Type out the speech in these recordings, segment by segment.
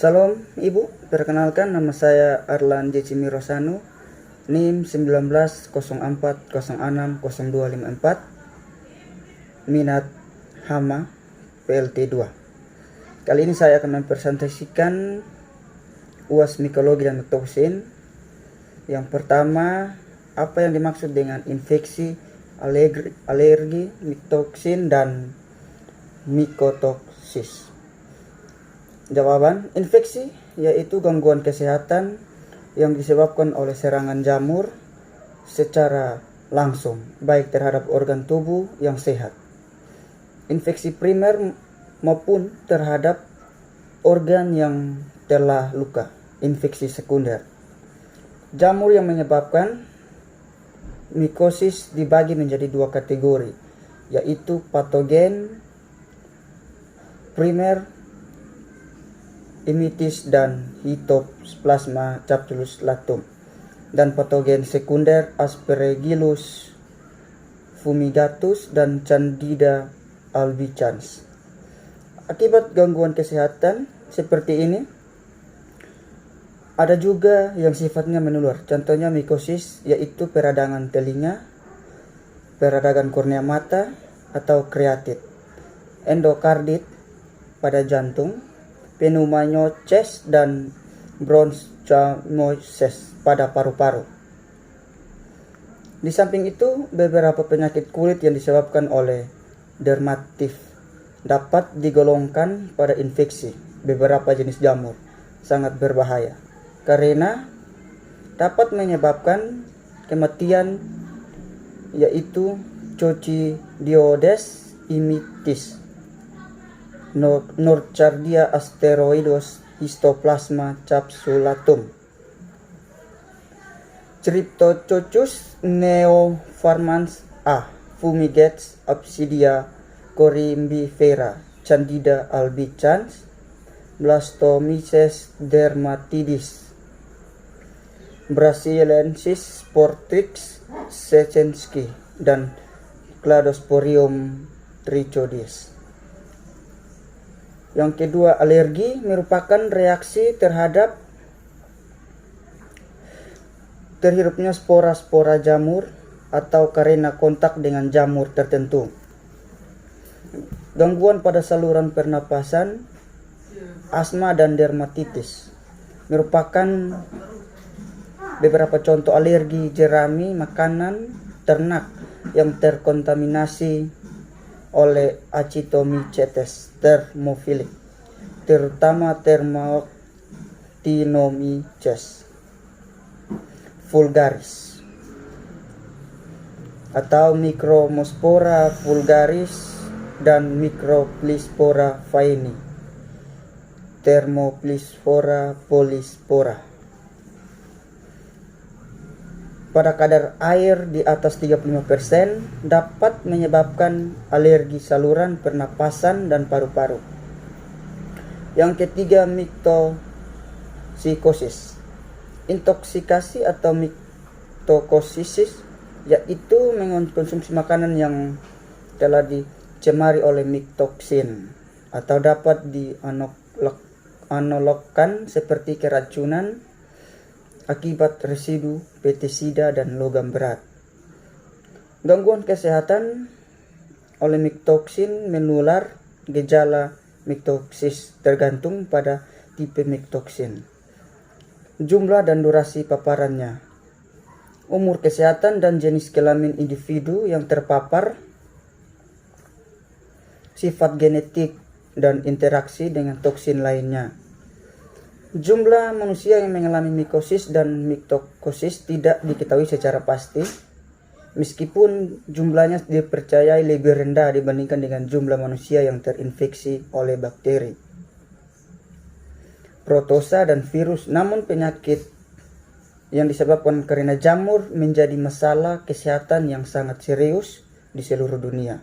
Salam Ibu, perkenalkan nama saya Arlan Jecimi Rosano, NIM 1904060254, minat Hama PLT2. Kali ini saya akan mempresentasikan UAS Mikologi dan Miktoksin. Yang pertama, apa yang dimaksud dengan infeksi, alergi, miktoksin, dan mikotoksis? Jawaban, infeksi yaitu gangguan kesehatan yang disebabkan oleh serangan jamur secara langsung, baik terhadap organ tubuh yang sehat, infeksi primer maupun terhadap organ yang telah luka, infeksi sekunder. Jamur yang menyebabkan mikosis dibagi menjadi dua kategori, yaitu patogen primer Imitis dan Histoplasma capsulatum, dan patogen sekunder Aspergillus fumigatus dan Candida albicans. Akibat gangguan kesehatan seperti ini, ada juga yang sifatnya menular. Contohnya mikosis, yaitu peradangan telinga, peradangan kornea mata atau kreatit, endokardit pada jantung, pneumonioces dan bronchiectasis pada paru-paru. Di samping itu, beberapa penyakit kulit yang disebabkan oleh dermatif dapat digolongkan pada infeksi. Beberapa jenis jamur sangat berbahaya karena dapat menyebabkan kematian, yaitu Coccidioides imitis, Nocardia asteroides, Histoplasma capsulatum, Cryptococcus neoformans A. fumigates, Absidia corymbifera, Candida albicans, Blastomyces dermatidis, Brasiliensis sportrix sechenski, dan Cladosporium trichodis. Yang kedua, alergi merupakan reaksi terhadap terhirupnya spora-spora jamur atau karena kontak dengan jamur tertentu. Gangguan pada saluran pernapasan, asma dan dermatitis merupakan beberapa contoh alergi jerami makanan ternak yang terkontaminasi oleh Actinomycetes thermophilic, terutama Thermoactinomyces vulgaris atau Micromospora vulgaris dan Micropleospora faini, Thermopleospora polyspora. Pada kadar air di atas 35% dapat menyebabkan alergi saluran pernapasan dan paru-paru. Yang ketiga, miktosikosis. Intoksikasi atau miktokosisis yaitu mengonsumsi makanan yang telah dicemari oleh miktoksin atau dapat dianalogkan seperti keracunan akibat residu pestisida dan logam berat. Gangguan kesehatan oleh miktoksin menular. Gejala miktoksis tergantung pada tipe miktoksin, jumlah dan durasi paparannya, umur kesehatan dan jenis kelamin individu yang terpapar, sifat genetik dan interaksi dengan toksin lainnya. Jumlah manusia yang mengalami mikosis dan miktokosis tidak diketahui secara pasti, meskipun jumlahnya dipercayai lebih rendah dibandingkan dengan jumlah manusia yang terinfeksi oleh bakteri, protosa, dan virus. Namun penyakit yang disebabkan karena jamur menjadi masalah kesehatan yang sangat serius di seluruh dunia.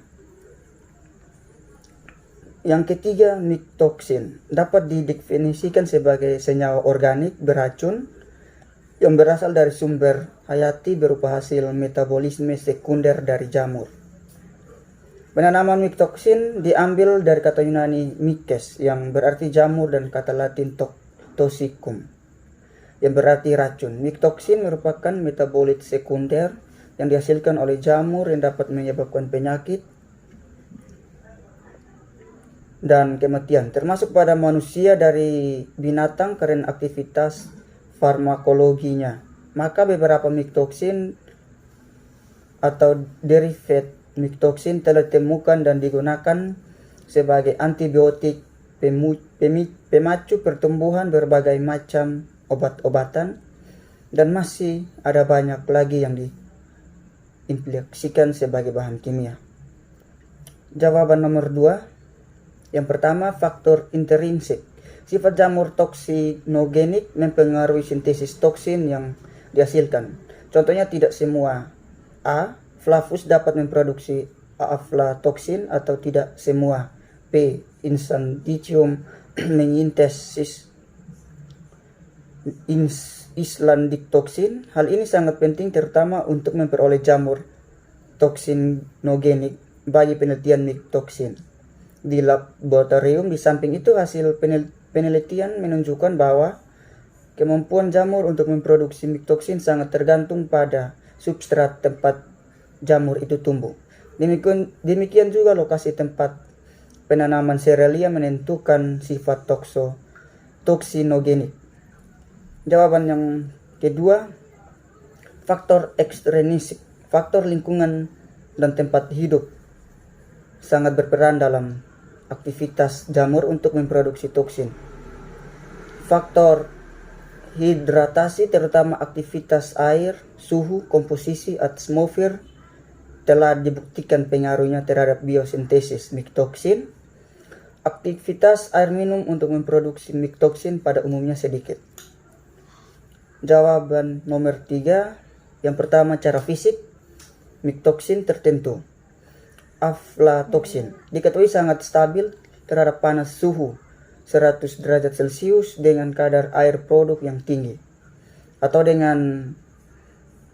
Yang ketiga, miktoksin dapat didefinisikan sebagai senyawa organik beracun yang berasal dari sumber hayati berupa hasil metabolisme sekunder dari jamur. Penanaman miktoksin diambil dari kata Yunani mikes yang berarti jamur dan kata Latin toxikum, yang berarti racun. Mycotoxin merupakan metabolit sekunder yang dihasilkan oleh jamur yang dapat menyebabkan penyakit dan kematian, termasuk pada manusia dari binatang karena aktivitas farmakologinya. Maka beberapa mycotoxin atau derivat mycotoxin telah ditemukan dan digunakan sebagai antibiotik, pemacu pertumbuhan, berbagai macam obat-obatan, dan masih ada banyak lagi yang diimplikasikan sebagai bahan kimia. Jawaban nomor 2. Yang pertama, faktor intrinsik. Sifat jamur toksinogenik mempengaruhi sintesis toksin yang dihasilkan. Contohnya, tidak semua A. Flavus dapat memproduksi aflatoksin atau tidak semua P. Insantium mengintesis islandictoksin. Hal ini sangat penting terutama untuk memperoleh jamur toksinogenik bagi penelitian mycotoxin di laboratorium. Di samping itu, hasil penelitian menunjukkan bahwa kemampuan jamur untuk memproduksi mycotoxin sangat tergantung pada substrat tempat jamur itu tumbuh. Demikian juga lokasi tempat penanaman serelia menentukan sifat toksinogenik. Jawaban yang kedua, faktor ekstrinsik. Faktor lingkungan dan tempat hidup sangat berperan dalam aktivitas jamur untuk memproduksi toksin. Faktor hidratasi, terutama aktivitas air, suhu, komposisi atmosfer, telah dibuktikan pengaruhnya terhadap biosintesis mycotoxin. Aktivitas air minum untuk memproduksi mycotoxin pada umumnya sedikit. Jawaban nomor 3. Yang pertama, cara fisik. Mycotoxin tertentu. Aflatoksin diketahui sangat stabil terhadap panas suhu 100 derajat Celcius dengan kadar air produk yang tinggi, atau dengan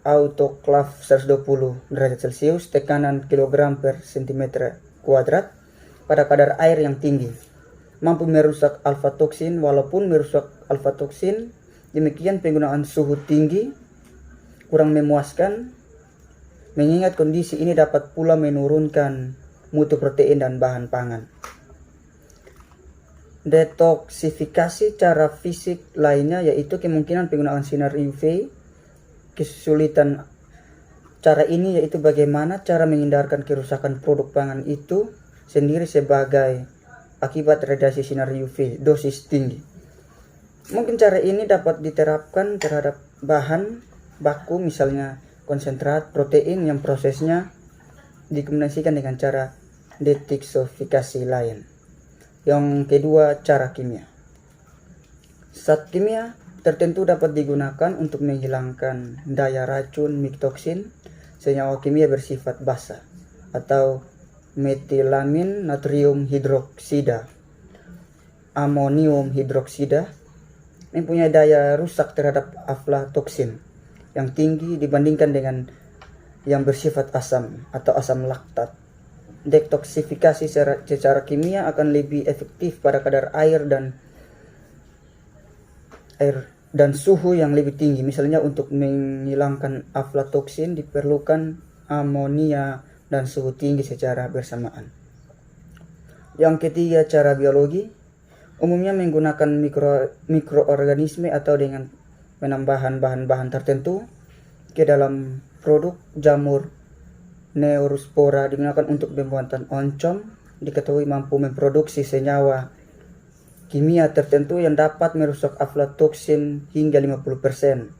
autoklaf 120 derajat Celcius, tekanan kilogram per cm kuadrat pada kadar air yang tinggi, mampu merusak alfatoksin. Walaupun merusak alfatoksin, demikian penggunaan suhu tinggi kurang memuaskan, mengingat kondisi ini dapat pula menurunkan mutu protein dan bahan pangan. Detoksifikasi, cara fisik lainnya yaitu kemungkinan penggunaan sinar UV. Kesulitan cara ini yaitu bagaimana cara menghindarkan kerusakan produk pangan itu sendiri sebagai akibat radiasi sinar UV dosis tinggi. Mungkin cara ini dapat diterapkan terhadap bahan baku, misalnya konsentrat protein yang prosesnya dikombinasikan dengan cara detoksifikasi lain. Yang kedua, cara kimia. Zat kimia tertentu dapat digunakan untuk menghilangkan daya racun mycotoxin. Senyawa kimia bersifat basa atau metilamin natrium hidroksida, amonium hidroksida, mempunyai daya rusak terhadap aflatoksin yang tinggi dibandingkan dengan yang bersifat asam atau asam laktat. Detoksifikasi secara kimia akan lebih efektif pada kadar air dan suhu yang lebih tinggi. Misalnya, untuk menghilangkan aflatoksin diperlukan amonia dan suhu tinggi secara bersamaan. Yang ketiga, cara biologi. Umumnya menggunakan mikroorganisme atau dengan penambahan bahan-bahan tertentu ke dalam produk. Jamur Neurospora digunakan untuk pembuatan oncom. Diketahui mampu memproduksi senyawa kimia tertentu yang dapat merusak aflatoksin hingga 50%.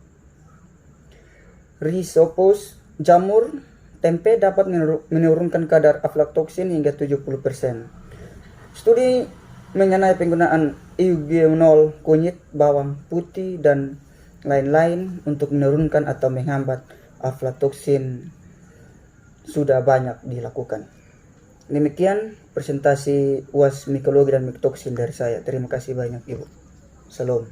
Rhizopus, jamur tempe, dapat menurunkan kadar aflatoksin hingga 70%. Studi mengenai penggunaan eugenol kunyit, bawang putih, dan lain-lain untuk menurunkan atau menghambat aflatoksin sudah banyak dilakukan. Demikian presentasi UAS Mikologi dan Mycotoxin dari saya. Terima kasih banyak, Ibu. Salam.